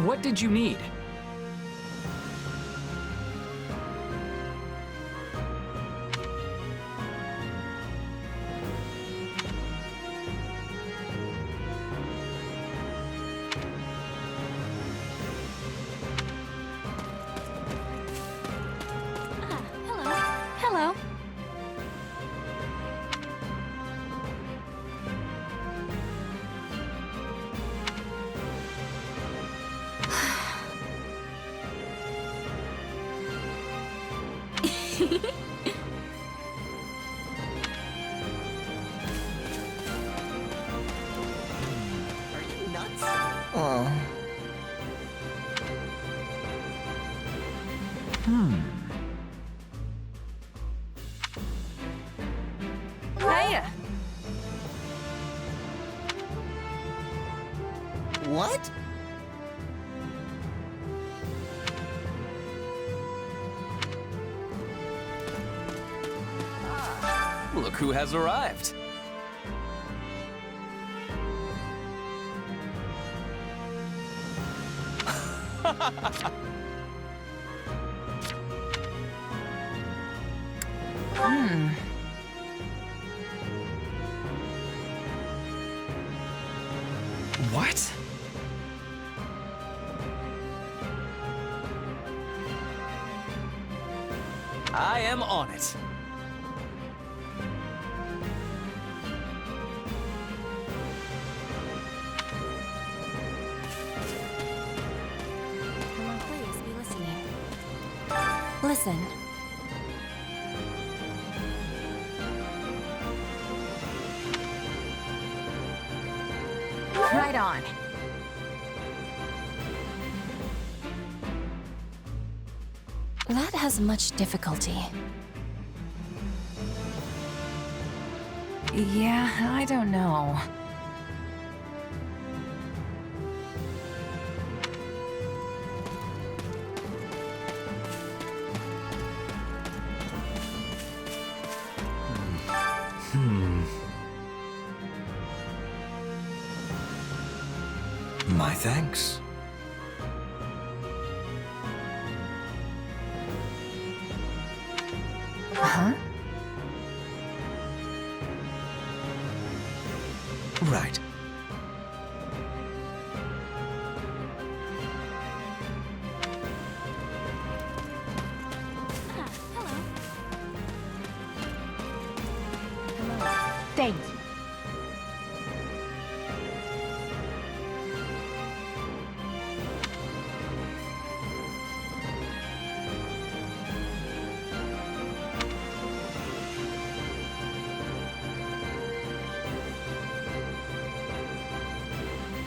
What did you need? Hello. Hello. Oh. Hiya. What? Look who has arrived. What? I am on it. Hello, please be listening. Listen. Right on. That has much difficulty. Yeah, I don't know. My thanks. Huh? Right. Thank you.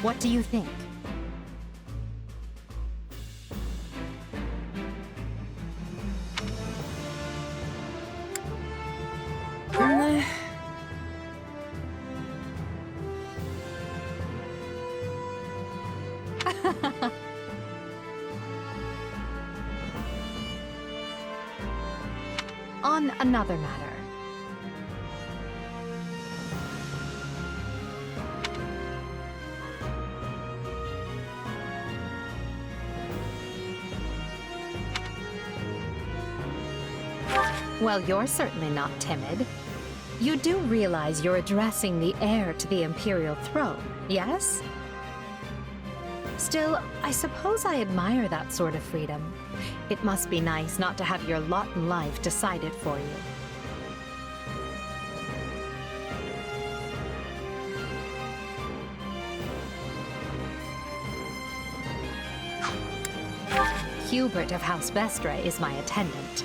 What do you think? On another matter. Well, you're certainly not timid. You do realize you're addressing the heir to the Imperial throne, yes? Still, I suppose I admire that sort of freedom. It must be nice not to have your lot in life decided for you. Hubert of House Vestra is my attendant.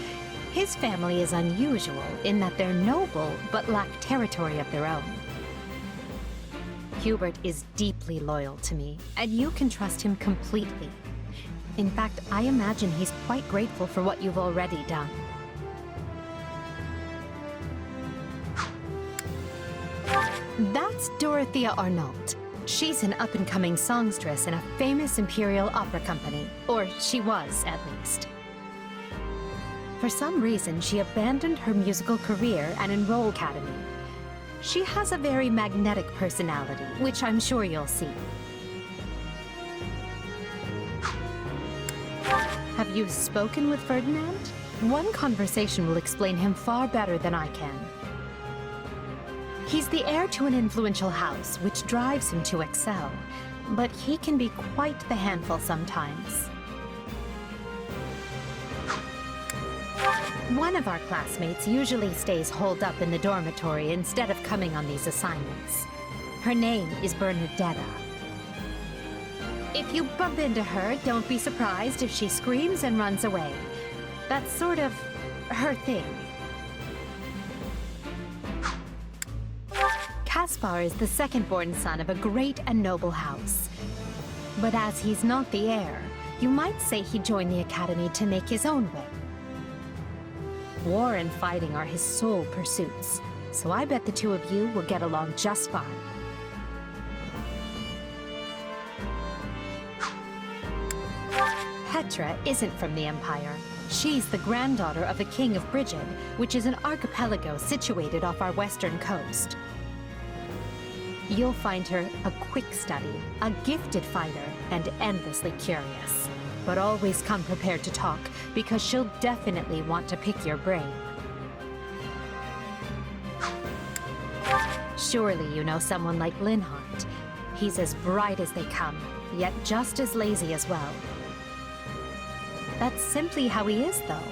His family is unusual in that they're noble but lack territory of their own. Hubert is deeply loyal to me, and you can trust him completely. In fact, I imagine he's quite grateful for what you've already done. That's Dorothea Arnault. She's an up-and-coming songstress in a famous Imperial opera company, or she was, at least. For some reason, she abandoned her musical career and enrolled academy. She has a very magnetic personality, which I'm sure you'll see. You've spoken with Ferdinand? One conversation will explain him far better than I can. He's the heir to an influential house, which drives him to excel. But he can be quite the handful sometimes. One of our classmates usually stays holed up in the dormitory instead of coming on these assignments. Her name is Bernadetta. If you bump into her, don't be surprised if she screams and runs away. That's sort of her thing. Caspar is the second-born son of a great and noble house. But as he's not the heir, you might say he joined the academy to make his own way. War and fighting are his sole pursuits, so I bet the two of you will get along just fine. Petra isn't from the Empire. She's the granddaughter of the King of Brigid, which is an archipelago situated off our western coast. You'll find her a quick study, a gifted fighter, and endlessly curious. But always come prepared to talk, because she'll definitely want to pick your brain. Surely you know someone like Linhardt. He's as bright as they come, yet just as lazy as well. That's simply how he is, though.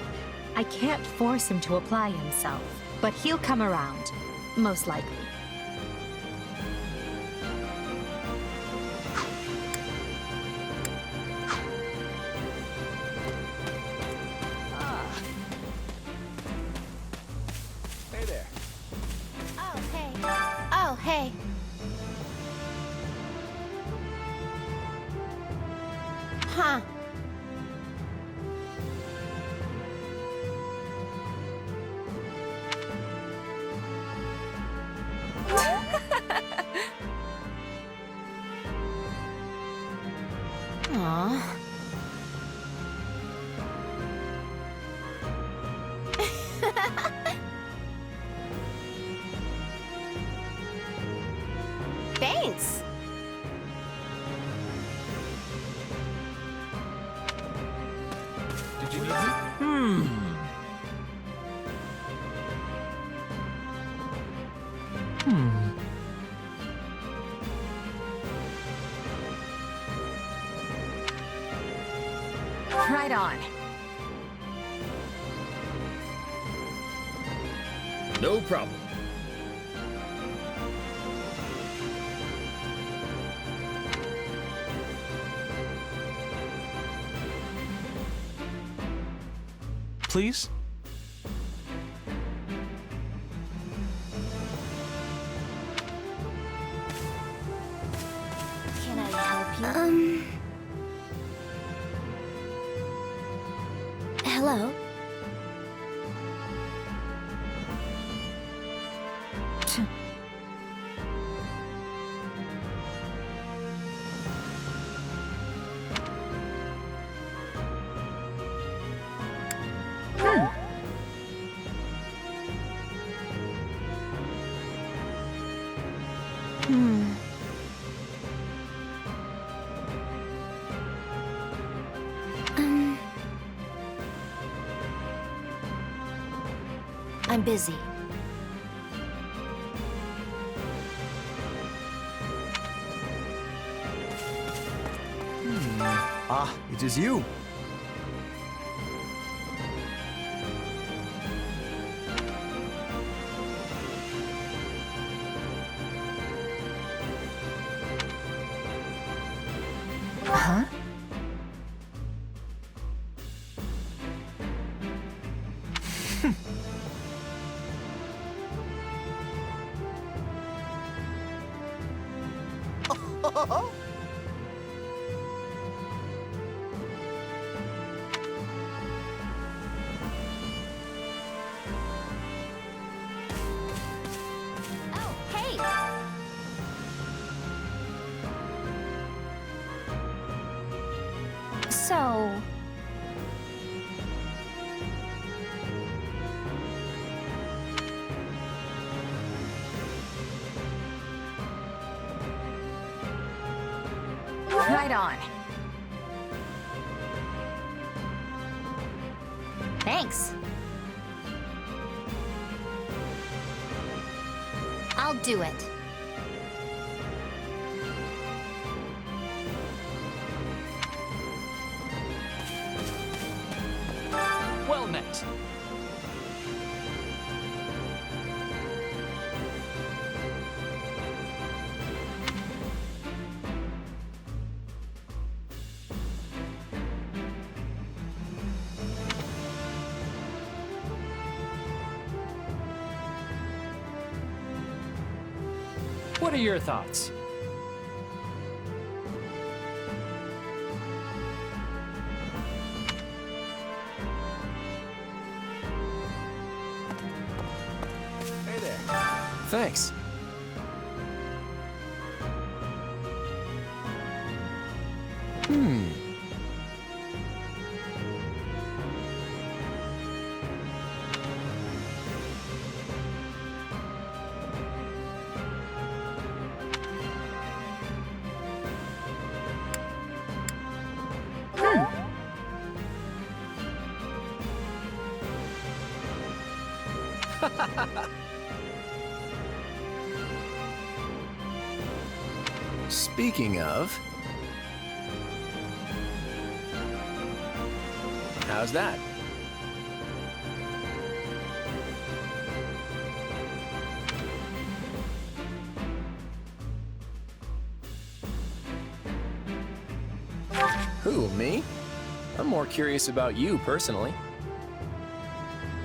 I can't force him to apply himself, but he'll come around, most likely. Hey there. Oh, hey. Oh, hey. Huh. Aw. Thanks. Did you need me? Right on. No problem. Please? Can I help you? Hello? I'm busy. Ah, it is you. Huh? Oh, hey! So... Right on. Thanks. I'll do it. Well met. What are your thoughts? Hey there. Thanks. Speaking of... How's that? Who, me? I'm more curious about you, personally.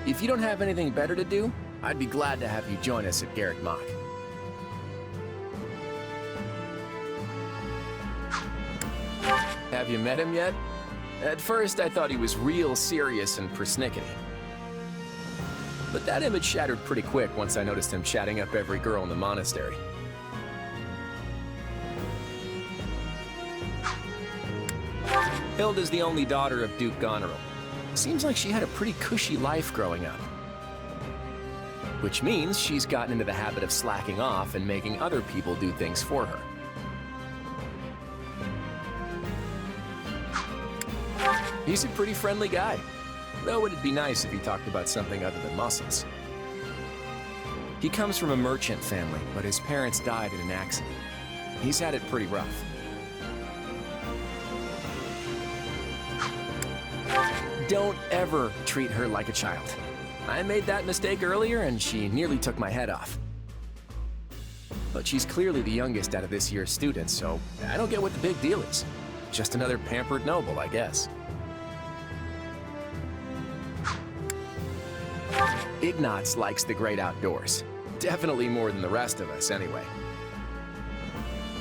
If you don't have anything better to do, I'd be glad to have you join us at Garrick Mach. Have you met him yet? At first, I thought he was real serious and persnickety. But that image shattered pretty quick once I noticed him chatting up every girl in the monastery. Hilda's the only daughter of Duke Goneril. Seems like she had a pretty cushy life growing up. Which means she's gotten into the habit of slacking off and making other people do things for her. He's a pretty friendly guy, though it'd be nice if he talked about something other than muscles. He comes from a merchant family, but his parents died in an accident. He's had it pretty rough. Don't ever treat her like a child. I made that mistake earlier and she nearly took my head off. But she's clearly the youngest out of this year's students, so I don't get what the big deal is. Just another pampered noble, I guess. Ignatz likes the great outdoors. Definitely more than the rest of us, anyway.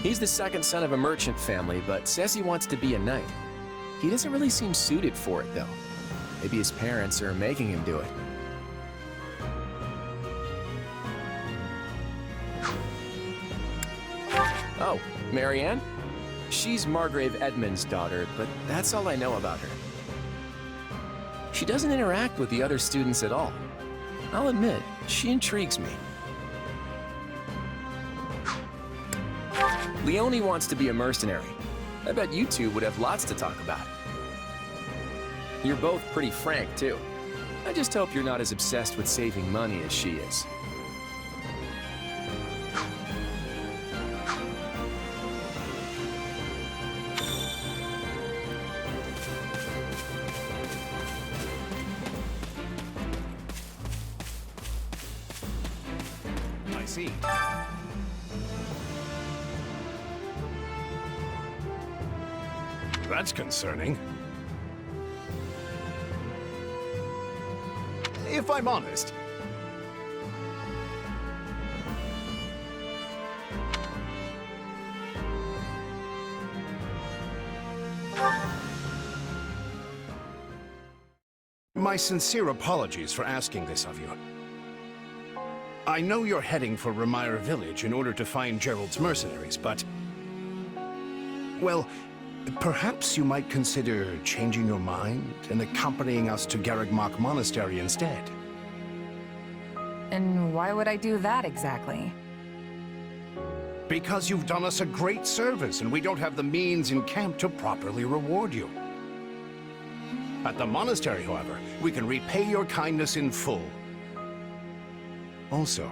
He's the second son of a merchant family, but says he wants to be a knight. He doesn't really seem suited for it, though. Maybe his parents are making him do it. Oh, Marianne? She's Margrave Edmund's daughter, but that's all I know about her. She doesn't interact with the other students at all. I'll admit, she intrigues me. Leone wants to be a mercenary. I bet you two would have lots to talk about. You're both pretty frank, too. I just hope you're not as obsessed with saving money as she is. I see. That's concerning. If I'm honest, My sincere apologies for asking this of you. I know you're heading for Ramira Village in order to find Gerald's mercenaries, but... well, perhaps you might consider changing your mind and accompanying us to Garrick Mach Monastery instead. And why would I do that exactly? Because you've done us a great service, and we don't have the means in camp to properly reward you. At the monastery, however, we can repay your kindness in full. Also,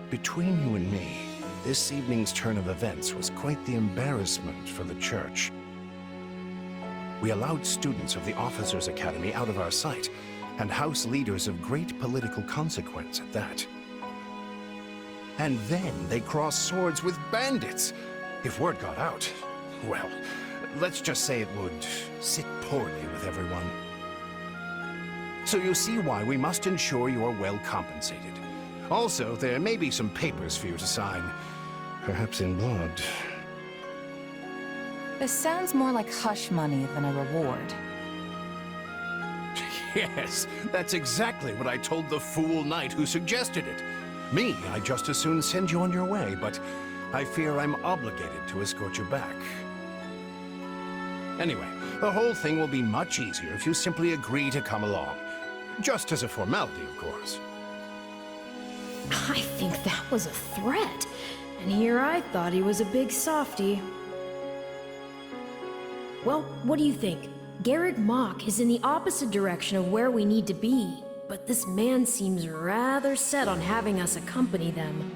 between you and me, this evening's turn of events was quite the embarrassment for the church. We allowed students of the Officers' Academy out of our sight, and house leaders of great political consequence at that. And then they crossed swords with bandits. If word got out, well, let's just say it would sit poorly with everyone. So you see why we must ensure you are well compensated. Also, there may be some papers for you to sign, perhaps in blood. This sounds more like hush money than a reward. Yes, that's exactly what I told the fool knight who suggested it. Me, I'd just as soon send you on your way, but I fear I'm obligated to escort you back. Anyway, the whole thing will be much easier if you simply agree to come along. Just as a formality, of course. I think that was a threat. And here I thought he was a big softy. Well, what do you think? Garrick Mach is in the opposite direction of where we need to be, but this man seems rather set on having us accompany them.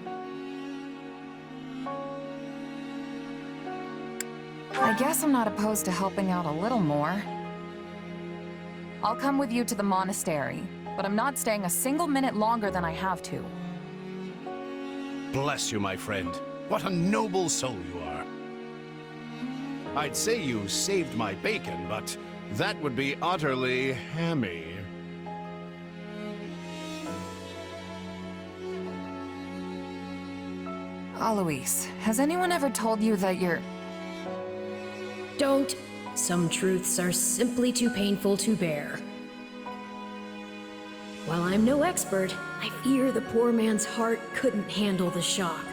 I guess I'm not opposed to helping out a little more. I'll come with you to the monastery, but I'm not staying a single minute longer than I have to. Bless you, my friend. What a noble soul you are. I'd say you saved my bacon, but that would be utterly hammy. Alois, has anyone ever told you that you're... Don't. Some truths are simply too painful to bear. While I'm no expert, I fear the poor man's heart couldn't handle the shock.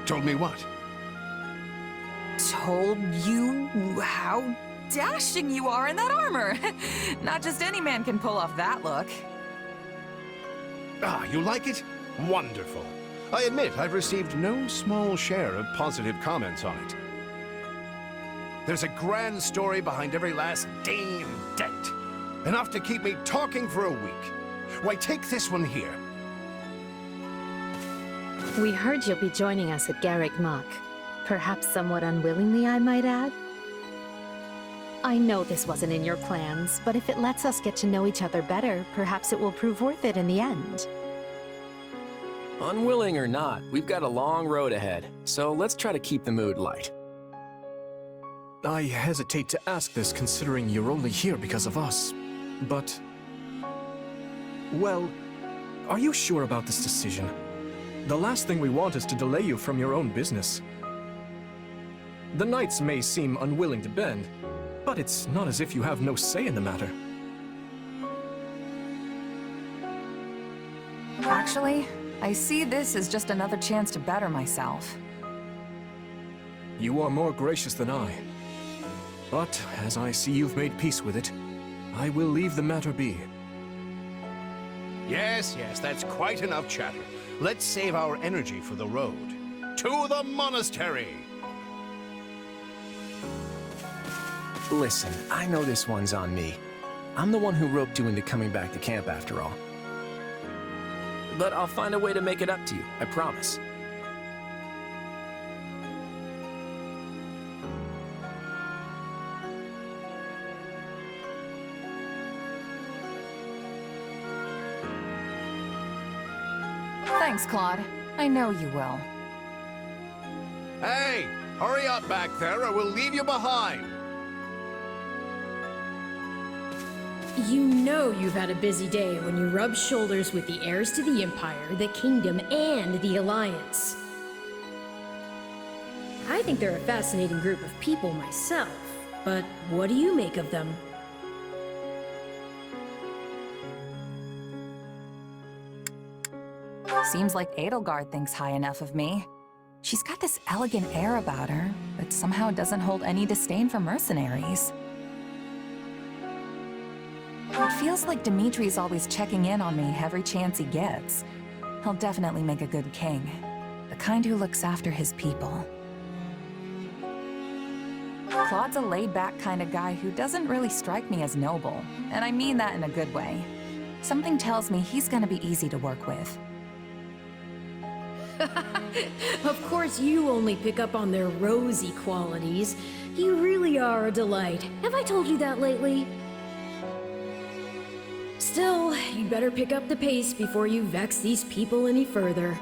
Told me what? Told you how dashing you are in that armor. Not just any man can pull off that look. Ah, you like it? Wonderful. I admit I've received no small share of positive comments on it. There's a grand story behind every last ding and dent. Enough to keep me talking for a week. Why, take this one here. We heard you'll be joining us at Garrick Mach. Perhaps somewhat unwillingly, I might add. I know this wasn't in your plans, but if it lets us get to know each other better, perhaps it will prove worth it in the end. Unwilling or not, we've got a long road ahead, so let's try to keep the mood light. I hesitate to ask this considering you're only here because of us, but... Well, are you sure about this decision? The last thing we want is to delay you from your own business. The knights may seem unwilling to bend, but it's not as if you have no say in the matter. Actually, I see this as just another chance to better myself. You are more gracious than I. But, as I see you've made peace with it, I will leave the matter be. Yes, that's quite enough chatter. Let's save our energy for the road. To the monastery! Listen, I know this one's on me. I'm the one who roped you into coming back to camp after all. But I'll find a way to make it up to you, I promise. Thanks, Claude. I know you will. Hey! Hurry up back there or we'll leave you behind! You know you've had a busy day when you rub shoulders with the heirs to the Empire, the Kingdom, and the Alliance. I think they're a fascinating group of people myself, but what do you make of them? Seems like Edelgard thinks high enough of me. She's got this elegant air about her, but somehow doesn't hold any disdain for mercenaries. It feels like Dimitri's always checking in on me every chance he gets. He'll definitely make a good king. The kind who looks after his people. Claude's a laid-back kind of guy who doesn't really strike me as noble, and I mean that in a good way. Something tells me he's gonna be easy to work with. Of course you only pick up on their rosy qualities. You really are a delight. Have I told you that lately? Still, you'd better pick up the pace before you vex these people any further.